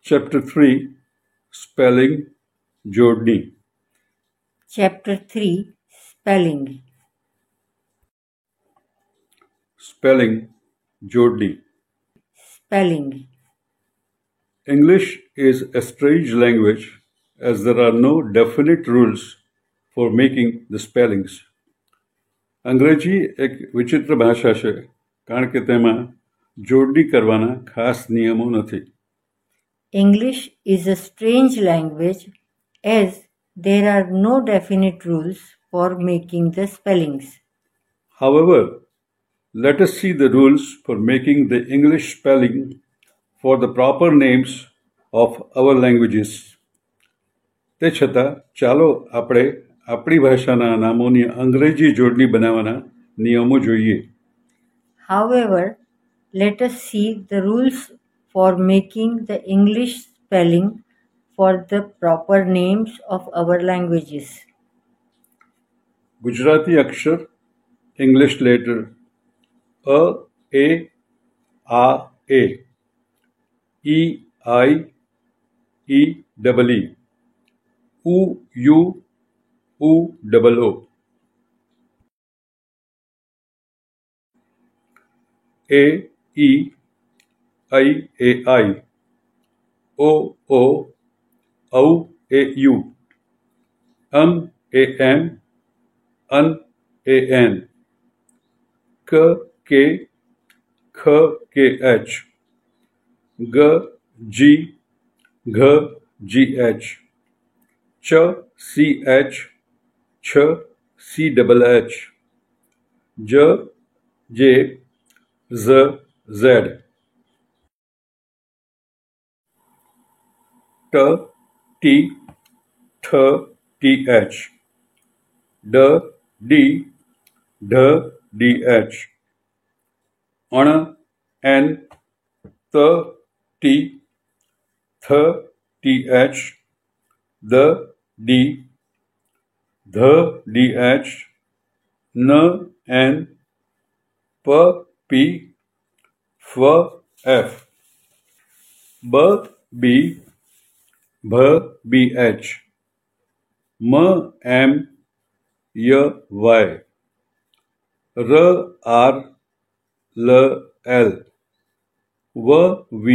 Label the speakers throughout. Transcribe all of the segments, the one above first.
Speaker 1: Chapter 3 Spelling Jodni.
Speaker 2: Chapter 3 Spelling.
Speaker 1: Spelling Jodni.
Speaker 2: Spelling.
Speaker 1: English is a strange language as there are no definite rules for making the spellings. અંગ્રેજી એક વિચિત્ર ભાષા છે કારણ કે તેમાં જોડણી કરવાના ખાસ નિયમો નથી.
Speaker 2: English is a strange language as there are no definite rules for making the spellings.
Speaker 1: However, let us see the rules for making the English spelling for the proper names of our languages. તે છતાં ચાલો આપણે આપણી ભાષાના નામોની અંગ્રેજી જોડણી બનાવવાના નિયમો જોઈએ.
Speaker 2: However, let us see the rules for making the English spelling for the proper names of our languages.
Speaker 1: Gujarati Akshar English letter A, A, A, A, E, I, E, double E, U, U, U, double O, A, E, I, A, I, O, O, O, A, U, A, M, An, A, N, K, K, K, K, H, G, G, G, G, H, Ch, C, H, Ch, C, double H, J, J, Z, Z, T, T, Th, TH, D, D, D, DH, N, N, T, T, Th, TH, D, D, Th, DH, N, N, P, P, F, F, B, B, B, BH, M, M, Y, Y, R, R, L, L, V, V,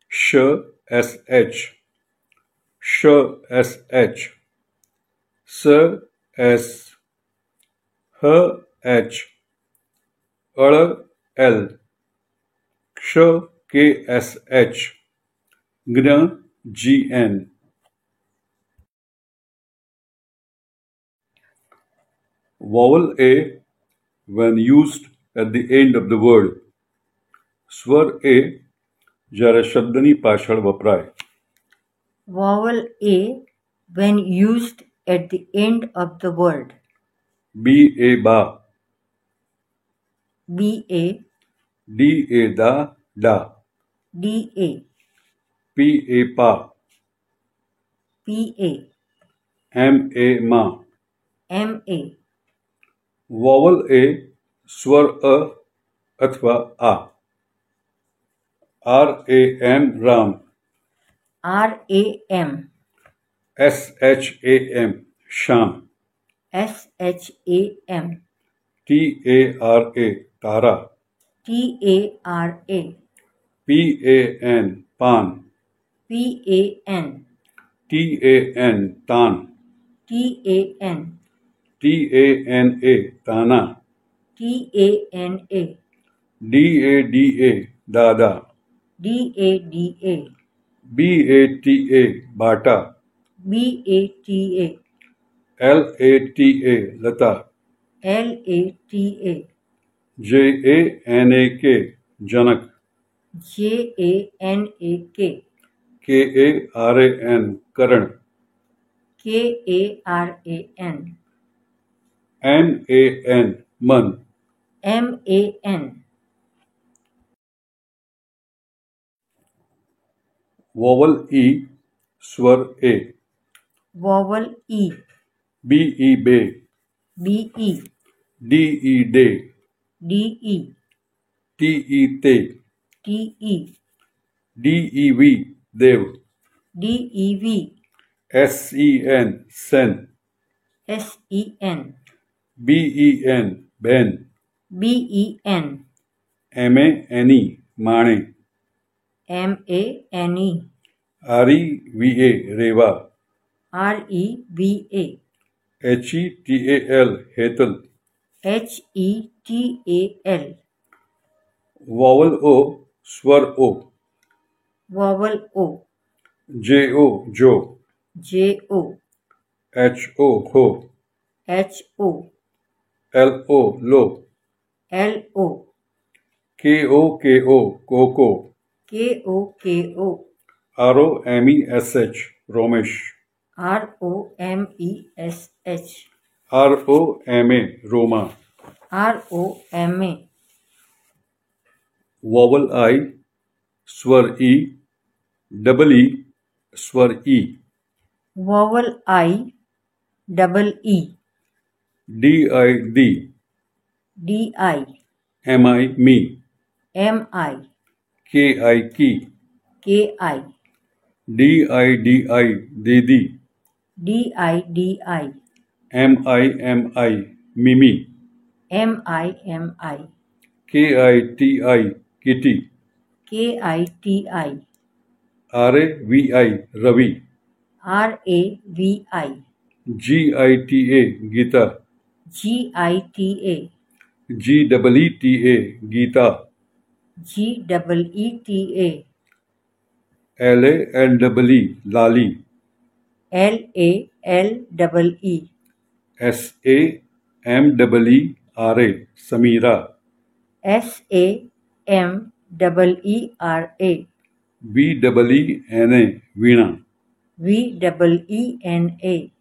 Speaker 1: Sh, S, H, Sh, S, H, S, S, H, H, L, L, Sh, K, S, H, Gn, G, N. Vowel A when used at the end of the word. સ્વર A જ્યારે શબ્દની પાછળ વપરાય.
Speaker 2: Vowel A when used at the end of the word.
Speaker 1: B, A, ba,
Speaker 2: B, A,
Speaker 1: D, A, da, da,
Speaker 2: D, A,
Speaker 1: P, A, pa,
Speaker 2: P, A,
Speaker 1: M, A, ma.
Speaker 2: M, A.
Speaker 1: Vowel A સ્વર અ અથવા આ. R, A, M, Ram.
Speaker 2: R, A, M,
Speaker 1: S, H, A, M, Shyam.
Speaker 2: S, H, A, M,
Speaker 1: T, A, R, A, તારા.
Speaker 2: T, A, R, A,
Speaker 1: P, A, N, PAN.
Speaker 2: P, A, N,
Speaker 1: T, A, N, તાન.
Speaker 2: T, A, N,
Speaker 1: T, A, N, A, Tana.
Speaker 2: T, A, N, A,
Speaker 1: D, A, D, A, દાદા.
Speaker 2: D, A, D, A,
Speaker 1: B, A, T, A, બાટા.
Speaker 2: B, A, T, A,
Speaker 1: L, A, T, A, Lata.
Speaker 2: L, A, T, A,
Speaker 1: J, A, N, A, K, Janak.
Speaker 2: J, A, N, A, K,
Speaker 1: K, A, R, A, N, Karan.
Speaker 2: K, A, R, A, N,
Speaker 1: N, A, N, મન.
Speaker 2: M, A, N.
Speaker 1: Vowel E સ્વર A.
Speaker 2: Vowel E,
Speaker 1: B, E, બે.
Speaker 2: B, E,
Speaker 1: D, E, day.
Speaker 2: D, E,
Speaker 1: T, E, તે.
Speaker 2: T, E,
Speaker 1: D, E, V, Dev,
Speaker 2: DEV,
Speaker 1: SEN, sen,
Speaker 2: SEN,
Speaker 1: BEN, ben,
Speaker 2: BEN,
Speaker 1: MANE, माणे,
Speaker 2: MANE,
Speaker 1: REVA, रेवा,
Speaker 2: REVA,
Speaker 1: HETAL, Hetal,
Speaker 2: HETAL,
Speaker 1: vowel O, स्वर O,
Speaker 2: vowel O,
Speaker 1: JO, जो,
Speaker 2: JO,
Speaker 1: HO, हो,
Speaker 2: HO,
Speaker 1: LO, लो,
Speaker 2: LO,
Speaker 1: KO, कोको,
Speaker 2: KO,
Speaker 1: ROMESH, Romesh,
Speaker 2: ROMESH,
Speaker 1: ROMA, Roma,
Speaker 2: ROMA,
Speaker 1: vowel I, स्वर E, double E, स्वर E,
Speaker 2: vowel I, double E,
Speaker 1: DID,
Speaker 2: DI,
Speaker 1: MI, me,
Speaker 2: MI,
Speaker 1: KI, की,
Speaker 2: KI,
Speaker 1: DIDI, दीदी,
Speaker 2: DIDI,
Speaker 1: MI, Mimi,
Speaker 2: MI,
Speaker 1: KITI, Kitty,
Speaker 2: KITI,
Speaker 1: RAVI, Ravi,
Speaker 2: RAVI,
Speaker 1: GITA, Gita,
Speaker 2: GITA,
Speaker 1: GEETA, Geeta,
Speaker 2: GEETA,
Speaker 1: LALEE, Lali,
Speaker 2: LALEE,
Speaker 1: SAMEERA, Sameera,
Speaker 2: SAMEERA,
Speaker 1: VEENA, Veena,
Speaker 2: VEENA,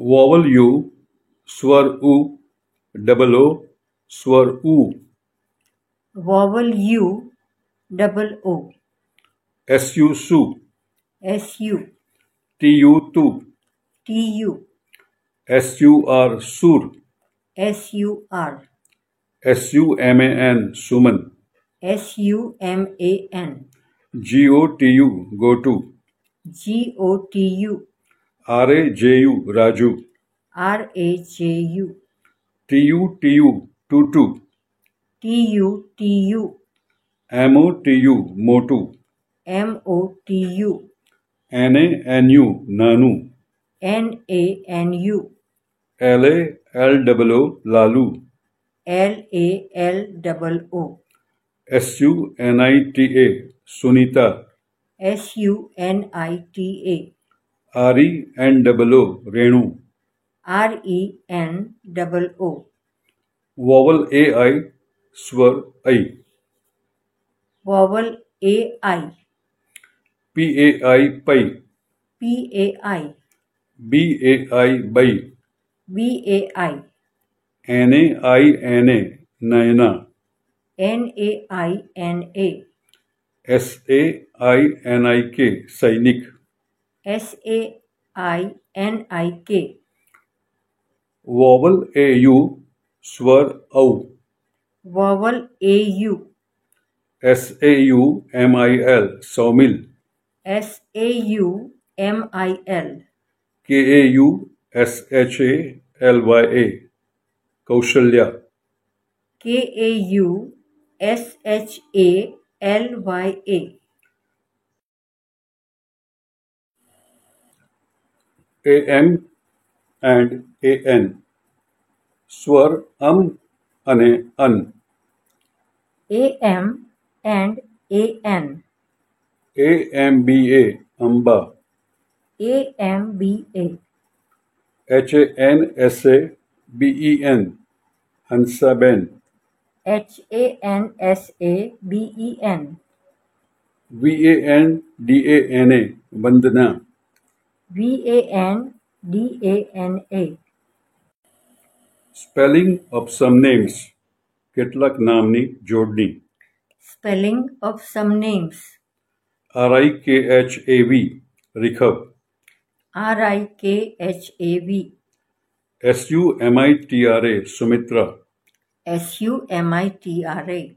Speaker 1: vowel U, स्वर U, double O, स्वर U,
Speaker 2: vowel U, double O,
Speaker 1: SU, सु,
Speaker 2: SU,
Speaker 1: TU, तू,
Speaker 2: TU,
Speaker 1: SUR, सुर,
Speaker 2: SUR,
Speaker 1: SUMAN, Suman,
Speaker 2: SUMAN,
Speaker 1: GOTU, go to,
Speaker 2: GOTU,
Speaker 1: RAJU, Raju,
Speaker 2: RAJU,
Speaker 1: TUTU, Tutu,
Speaker 2: TUTU,
Speaker 1: MOTU, Motu,
Speaker 2: MOTU,
Speaker 1: NANU, Nanu,
Speaker 2: NANU,
Speaker 1: LALOO, Lalu,
Speaker 2: LALOO,
Speaker 1: SUNITA, Sunita,
Speaker 2: SUNITA,
Speaker 1: RENOO, Renu,
Speaker 2: RENOO,
Speaker 1: vowel AI, स्वर I,
Speaker 2: vowel AI,
Speaker 1: PAI, पै,
Speaker 2: PAI,
Speaker 1: BAI, बै,
Speaker 2: BAI,
Speaker 1: NAINA, नयना,
Speaker 2: NAINA,
Speaker 1: SAINIK, सैनिक,
Speaker 2: SAINIK,
Speaker 1: vowel AU, स्वर औ,
Speaker 2: vowel AU,
Speaker 1: SAUMIL, Saumil,
Speaker 2: SAUMIL,
Speaker 1: KAUSHALYA, Kaushalya,
Speaker 2: KAUSHALYA,
Speaker 1: AM and AN, स्वर અને અન,
Speaker 2: AM and AN,
Speaker 1: AMBA, Amba,
Speaker 2: AMBA,
Speaker 1: HANSA, BEN, Hansaben,
Speaker 2: HANSA, BEN,
Speaker 1: VANDANA, Vandana,
Speaker 2: VANDANA,
Speaker 1: spelling of sum names, કેટલાક નામની જોડણી,
Speaker 2: spelling of some names,
Speaker 1: RIKHAV, રિખવ,
Speaker 2: RIKHAV,
Speaker 1: SUMITRA, Sumitra,
Speaker 2: SUMITRA,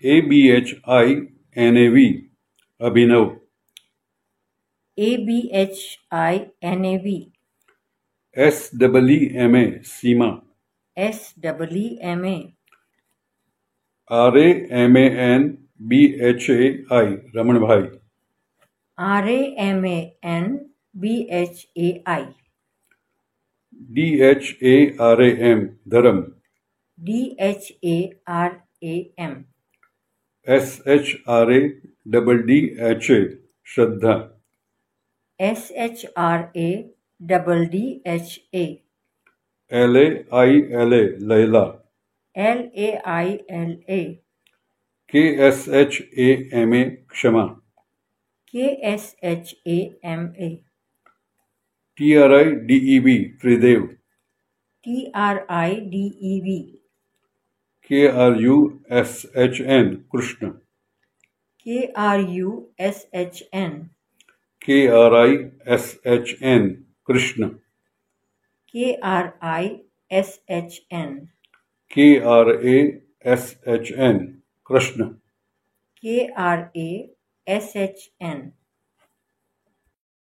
Speaker 1: ABHINAV Abhinav,
Speaker 2: ABHINAV,
Speaker 1: SEEMA Seema,
Speaker 2: SEEMA,
Speaker 1: RAMANBHAI Raman भाई,
Speaker 2: RAMANBHAI,
Speaker 1: DHARAM धर्म,
Speaker 2: DHARAM,
Speaker 1: SHRADDHA श्रद्धा,
Speaker 2: SHRADDHA,
Speaker 1: LAILA Laila,
Speaker 2: LAILA,
Speaker 1: KSHAMA क्षमा,
Speaker 2: KSHAMA,
Speaker 1: TRIDEV त्रिदेव,
Speaker 2: TRIDEV,
Speaker 1: KRUSHN Krishna,
Speaker 2: KRUSHN,
Speaker 1: KRISHN Krishna,
Speaker 2: KRISHN,
Speaker 1: KRASHN Krishna,
Speaker 2: KRASHN,